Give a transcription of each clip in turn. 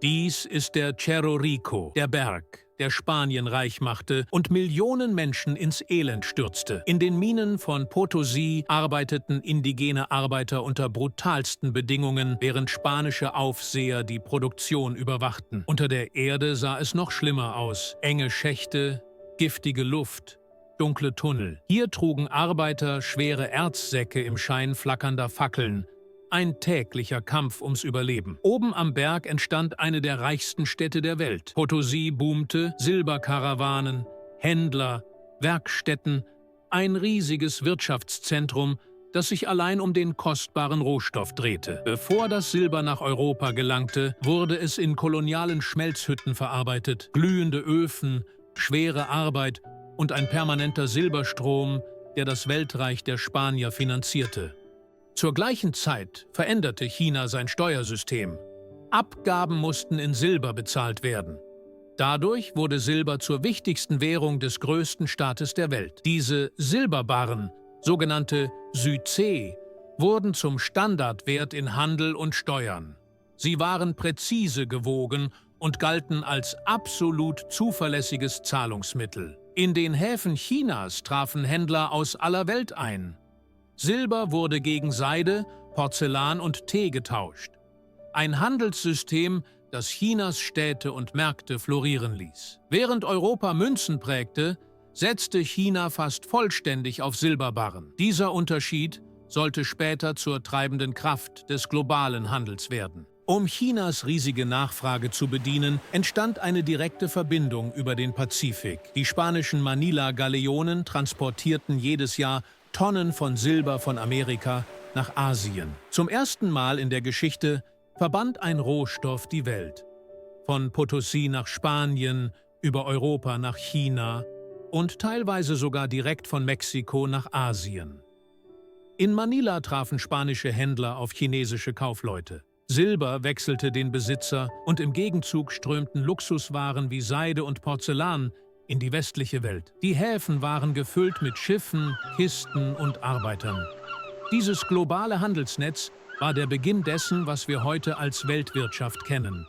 Dies ist der Cerro Rico, der Berg, der Spanien reich machte und Millionen Menschen ins Elend stürzte. In den Minen von Potosí arbeiteten indigene Arbeiter unter brutalsten Bedingungen, während spanische Aufseher die Produktion überwachten. Unter der Erde sah es noch schlimmer aus. Enge Schächte, giftige Luft, dunkle Tunnel. Hier trugen Arbeiter schwere Erzsäcke im Schein flackernder Fackeln. Ein täglicher Kampf ums Überleben. Oben am Berg entstand eine der reichsten Städte der Welt. Potosí boomte, Silberkarawanen, Händler, Werkstätten, ein riesiges Wirtschaftszentrum, das sich allein um den kostbaren Rohstoff drehte. Bevor das Silber nach Europa gelangte, wurde es in kolonialen Schmelzhütten verarbeitet. Glühende Öfen, schwere Arbeit und ein permanenter Silberstrom, der das Weltreich der Spanier finanzierte. Zur gleichen Zeit veränderte China sein Steuersystem. Abgaben mussten in Silber bezahlt werden. Dadurch wurde Silber zur wichtigsten Währung des größten Staates der Welt. Diese Silberbarren, sogenannte Syze, wurden zum Standardwert in Handel und Steuern. Sie waren präzise gewogen und galten als absolut zuverlässiges Zahlungsmittel. In den Häfen Chinas trafen Händler aus aller Welt ein. Silber wurde gegen Seide, Porzellan und Tee getauscht. Ein Handelssystem, das Chinas Städte und Märkte florieren ließ. Während Europa Münzen prägte, setzte China fast vollständig auf Silberbarren. Dieser Unterschied sollte später zur treibenden Kraft des globalen Handels werden. Um Chinas riesige Nachfrage zu bedienen, entstand eine direkte Verbindung über den Pazifik. Die spanischen Manila-Galeonen transportierten jedes Jahr Tonnen von Silber von Amerika nach Asien. Zum ersten Mal in der Geschichte verband ein Rohstoff die Welt. Von Potosí nach Spanien, über Europa nach China und teilweise sogar direkt von Mexiko nach Asien. In Manila trafen spanische Händler auf chinesische Kaufleute. Silber wechselte den Besitzer und im Gegenzug strömten Luxuswaren wie Seide und Porzellan in die westliche Welt. Die Häfen waren gefüllt mit Schiffen, Kisten und Arbeitern. Dieses globale Handelsnetz war der Beginn dessen, was wir heute als Weltwirtschaft kennen.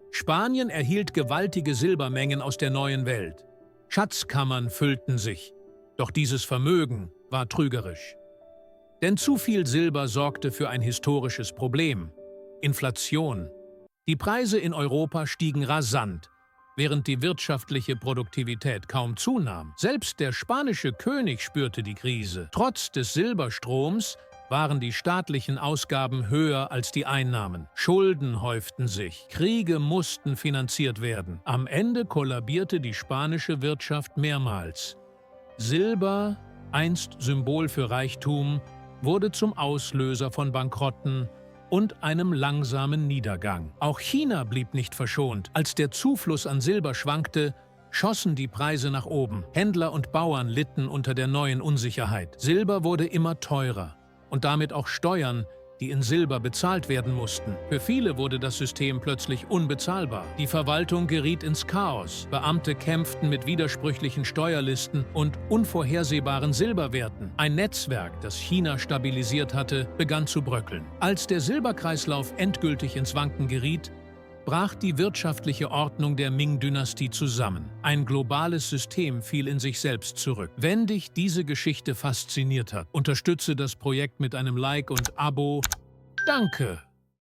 Spanien erhielt gewaltige Silbermengen aus der neuen Welt. Schatzkammern füllten sich, doch dieses Vermögen war trügerisch. Denn zu viel Silber sorgte für ein historisches Problem: Inflation. Die Preise in Europa stiegen rasant, während die wirtschaftliche Produktivität kaum zunahm. Selbst der spanische König spürte die Krise. Trotz des Silberstroms waren die staatlichen Ausgaben höher als die Einnahmen. Schulden häuften sich, Kriege mussten finanziert werden. Am Ende kollabierte die spanische Wirtschaft mehrmals. Silber, einst Symbol für Reichtum, wurde zum Auslöser von Bankrotten und einem langsamen Niedergang. Auch China blieb nicht verschont. Als der Zufluss an Silber schwankte, schossen die Preise nach oben. Händler und Bauern litten unter der neuen Unsicherheit. Silber wurde immer teurer und damit auch Steuern, die in Silber bezahlt werden mussten. Für viele wurde das System plötzlich unbezahlbar. Die Verwaltung geriet ins Chaos. Beamte kämpften mit widersprüchlichen Steuerlisten und unvorhersehbaren Silberwerten. Ein Netzwerk, das China stabilisiert hatte, begann zu bröckeln. Als der Silberkreislauf endgültig ins Wanken geriet, brach die wirtschaftliche Ordnung der Ming-Dynastie zusammen. Ein globales System fiel in sich selbst zurück. Wenn dich diese Geschichte fasziniert hat, unterstütze das Projekt mit einem Like und Abo. Danke!